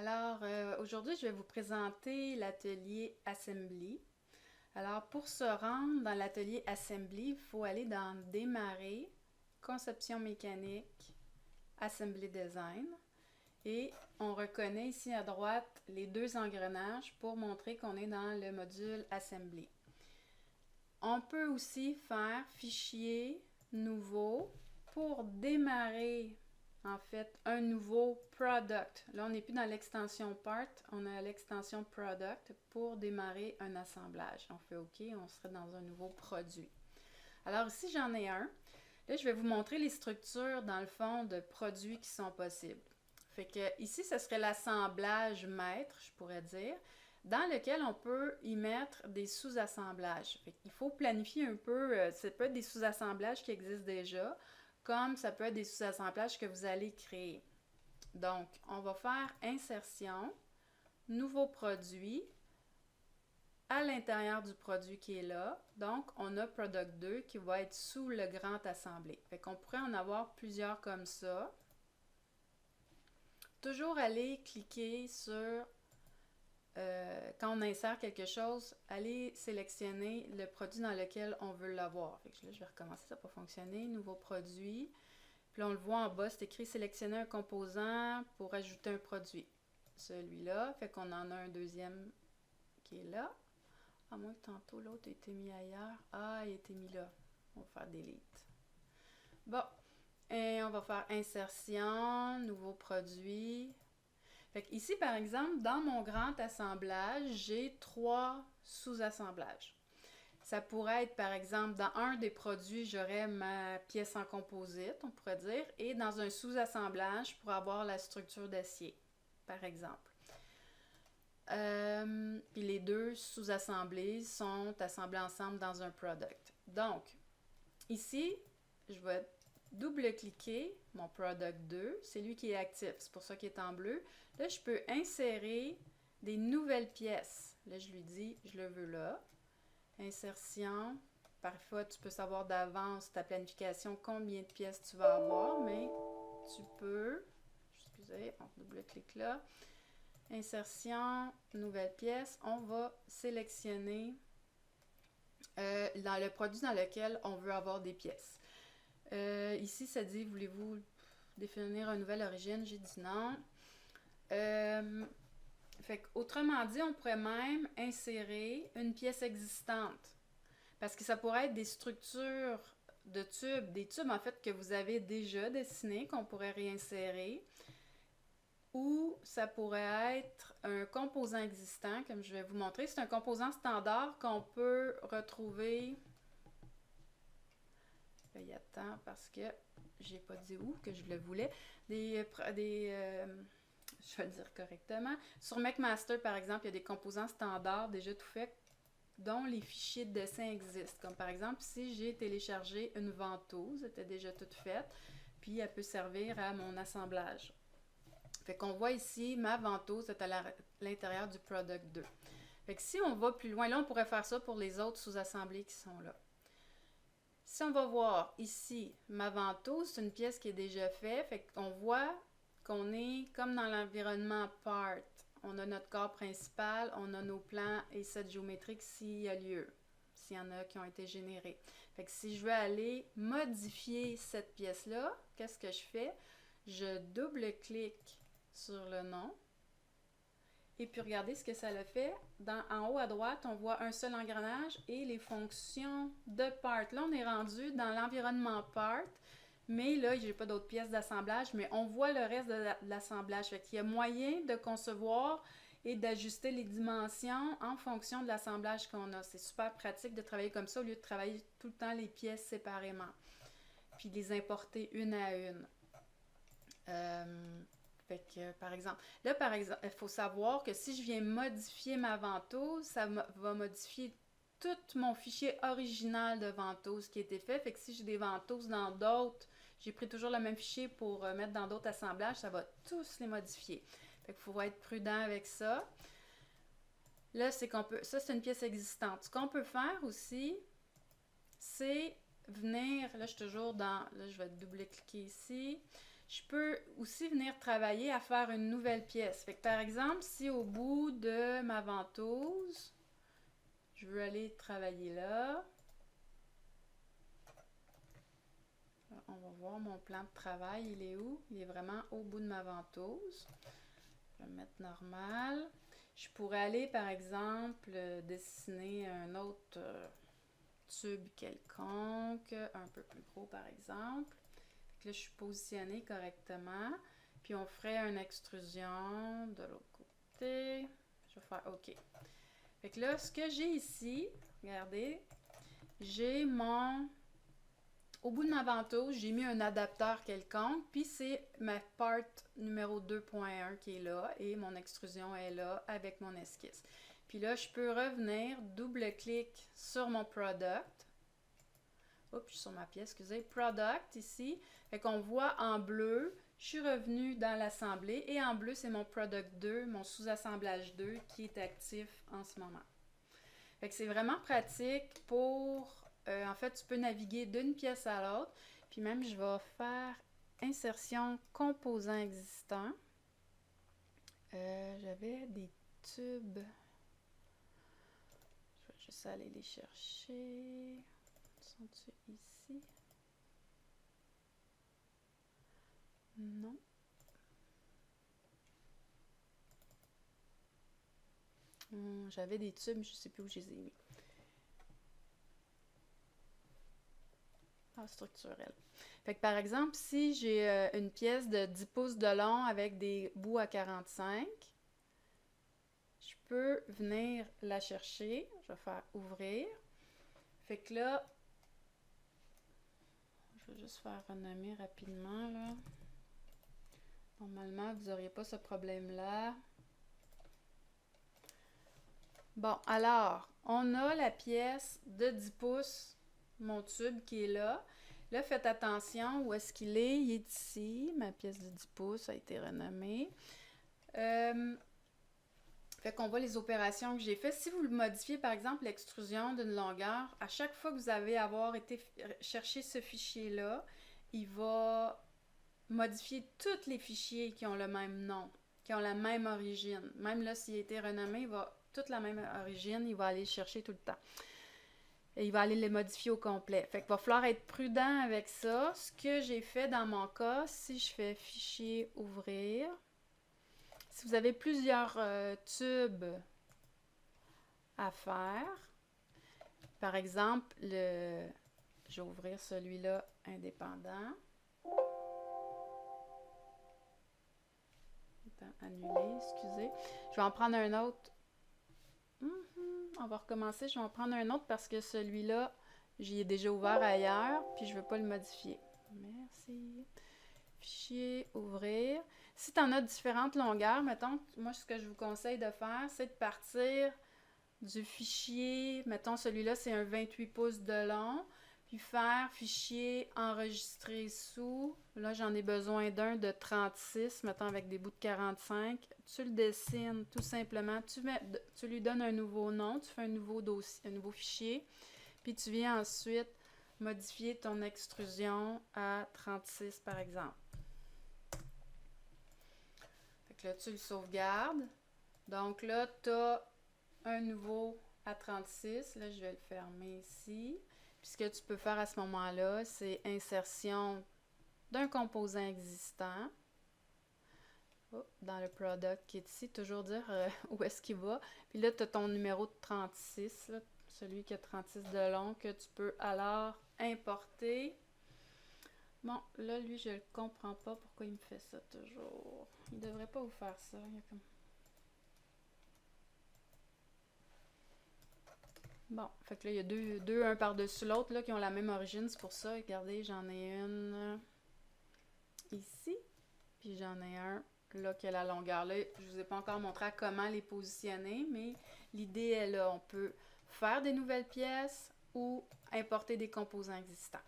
Alors, aujourd'hui, je vais vous présenter l'atelier Assembly. Alors, pour se rendre dans l'atelier Assembly, il faut aller dans Démarrer, Conception mécanique, Assembly Design. Et on reconnaît ici à droite les deux engrenages pour montrer qu'on est dans le module Assembly. On peut aussi faire Fichier, Nouveau, pour démarrer en fait un nouveau product. Là, on n'est plus dans l'extension part, on a l'extension product pour démarrer un assemblage. On fait OK, on serait dans un nouveau produit. Alors ici, j'en ai un. Là, je vais vous montrer les structures, dans le fond, de produits qui sont possibles. Fait que ici, ce serait l'assemblage maître, je pourrais dire, dans lequel on peut y mettre des sous-assemblages. Il faut planifier un peu, ça peut être des sous-assemblages qui existent déjà, comme ça peut être des sous-assemblages que vous allez créer. Donc, on va faire Insertion, Nouveau produit, à l'intérieur du produit qui est là. Donc, on a Product 2 qui va être sous le grand assemblé. Fait qu'on pourrait en avoir plusieurs comme ça. Toujours aller cliquer sur, quand on insère quelque chose, aller sélectionner le produit dans lequel on veut l'avoir. Fait que là, je vais recommencer, ça n'a pas fonctionné. Nouveau produit. Puis là, on le voit en bas, c'est écrit sélectionner un composant pour ajouter un produit. Celui-là, fait qu'on en a un deuxième qui est là. À moins que tantôt l'autre ait été mis ailleurs. Ah, il a été mis là. On va faire delete. Bon. Et on va faire insertion, nouveau produit. Fait que ici, par exemple, dans mon grand assemblage, j'ai 3 sous-assemblages. Ça pourrait être, par exemple, dans un des produits, j'aurais ma pièce en composite, on pourrait dire, et dans un sous-assemblage, je pourrais avoir la structure d'acier, par exemple. Puis les deux sous-assemblées sont assemblées ensemble dans un product. Donc, ici, je vais double-cliquer mon product 2, c'est lui qui est actif, c'est pour ça qu'il est en bleu. Là, je peux insérer des nouvelles pièces. Là, je lui dis, je le veux là. Insertion. Parfois, tu peux savoir d'avance ta planification combien de pièces tu vas avoir, mais tu peux, excusez, on double-clique là. Insertion, nouvelle pièce. On va sélectionner dans le produit dans lequel on veut avoir des pièces. Ici, ça dit, voulez-vous définir une nouvelle origine? J'ai dit non. Fait autrement dit, on pourrait même insérer une pièce existante. Parce que ça pourrait être des structures de tubes, des tubes en fait que vous avez déjà dessinés, qu'on pourrait réinsérer. Ou ça pourrait être un composant existant, comme je vais vous montrer. C'est un composant standard qu'on peut retrouver. Il y a temps parce que j'ai pas dit où que je le voulais. Je vais le dire correctement. Sur McMaster, par exemple, il y a des composants standards déjà tout faits dont les fichiers de dessin existent. Comme par exemple, si j'ai téléchargé une ventouse, elle était déjà toute faite, puis elle peut servir à mon assemblage. Fait qu'on voit ici, ma ventouse est à l'intérieur du Product 2. Fait que si on va plus loin, là, on pourrait faire ça pour les autres sous-assemblées qui sont là. Si on va voir ici, ma ventouse, c'est une pièce qui est déjà faite. Fait qu'on voit qu'on est comme dans l'environnement part. On a notre corps principal, on a nos plans et cette géométrique s'il y a lieu, s'il y en a qui ont été générés. Fait que si je veux aller modifier cette pièce-là, qu'est-ce que je fais? Je double-clique sur le nom. Et puis regardez ce que ça le fait. En haut à droite, on voit un seul engrenage et les fonctions de part. Là, on est rendu dans l'environnement part. Mais là, je n'ai pas d'autres pièces d'assemblage, mais on voit le reste de l'assemblage. Fait qu'il y a moyen de concevoir et d'ajuster les dimensions en fonction de l'assemblage qu'on a. C'est super pratique de travailler comme ça au lieu de travailler tout le temps les pièces séparément. Puis les importer une à une. Fait que, par exemple, il faut savoir que si je viens modifier ma ventouse, ça va modifier tout mon fichier original de ventouse qui a été fait. Fait que si j'ai des ventouses dans d'autres, j'ai pris toujours le même fichier pour mettre dans d'autres assemblages, ça va tous les modifier. Fait qu'il faut être prudent avec ça. Là, c'est qu'on peut. Ça, c'est une pièce existante. Ce qu'on peut faire aussi, c'est venir. Là, je suis toujours dans. Là, je vais double-cliquer ici. Je peux aussi venir travailler à faire une nouvelle pièce. Fait que par exemple, si au bout de ma ventouse, je veux aller travailler là, on va voir mon plan de travail, il est où? Il est vraiment au bout de ma ventouse. Je vais mettre normal. Je pourrais aller, par exemple, dessiner un autre tube quelconque, un peu plus gros, par exemple. Fait que là, je suis positionnée correctement. Puis, on ferait une extrusion de l'autre côté. Je vais faire OK. Fait que là, ce que j'ai ici, regardez, j'ai mon... Au bout de ma ventouse, j'ai mis un adapteur quelconque, puis c'est ma part numéro 2.1 qui est là, et mon extrusion est là avec mon esquisse. Puis là, je peux revenir, double-clic sur mon product. Oups, je suis sur ma pièce, excusez. Product, ici. Fait qu'on voit en bleu, je suis revenue dans l'assemblée, et en bleu, c'est mon product 2, mon sous-assemblage 2, qui est actif en ce moment. Fait que c'est vraiment pratique pour... en fait, tu peux naviguer d'une pièce à l'autre. Puis même, je vais faire insertion composants existants. J'avais des tubes. Je vais juste aller les chercher. Sont-ils ici? Non. J'avais des tubes, je ne sais plus où je les ai mis. Structurelle. Fait que par exemple, si j'ai une pièce de 10 pouces de long avec des bouts à 45, je peux venir la chercher. Je vais faire ouvrir. Fait que là, je vais juste faire renommer rapidement, là. Normalement, vous n'auriez pas ce problème-là. Bon, alors, on a la pièce de 10 pouces, mon tube qui est là. Là, faites attention, où est-ce qu'il est? Il est ici. Ma pièce de 10 pouces a été renommée. Fait qu'on voit les opérations que j'ai faites. Si vous le modifiez, par exemple, l'extrusion d'une longueur, à chaque fois que vous avez été chercher ce fichier-là, il va modifier tous les fichiers qui ont le même nom, qui ont la même origine. Même là, s'il a été renommé, il va toute la même origine, il va aller le chercher tout le temps. Et il va aller les modifier au complet. Fait qu'il va falloir être prudent avec ça. Ce que j'ai fait dans mon cas, si je fais fichier ouvrir, si vous avez plusieurs tubes à faire, par exemple, je vais ouvrir celui-là indépendant. Annuler, excusez. Je vais en prendre un autre. On va recommencer. Je vais en prendre un autre parce que celui-là, j'y ai déjà ouvert ailleurs, puis je ne veux pas le modifier. Merci. Fichier, ouvrir. Si tu en as différentes longueurs, mettons, moi, ce que je vous conseille de faire, c'est de partir du fichier, mettons, celui-là, c'est un 28 pouces de long, puis faire fichier enregistrer sous. Là, j'en ai besoin d'un de 36, mettons, avec des bouts de 45. Tu le dessines tout simplement. Tu lui donnes un nouveau nom, tu fais un nouveau dossier, un nouveau fichier, puis tu viens ensuite modifier ton extrusion à 36, par exemple. Fait que là, tu le sauvegardes. Donc là, tu as un nouveau à 36. Là, je vais le fermer ici. Puis ce que tu peux faire à ce moment-là, c'est insertion d'un composant existant. Oh, dans le product qui est ici, toujours dire où est-ce qu'il va. Puis là, tu as ton numéro de 36, là, celui qui a 36 de long, que tu peux alors importer. Bon, là, lui, je ne comprends pas pourquoi il me fait ça toujours. Il devrait pas vous faire ça. Il y a comme... Bon, fait que là, il y a deux un par-dessus l'autre, là, qui ont la même origine. C'est pour ça, regardez, j'en ai une ici. Puis j'en ai un là qui a la longueur. Là, je vous ai pas encore montré comment les positionner, mais l'idée est là. On peut faire des nouvelles pièces ou importer des composants existants.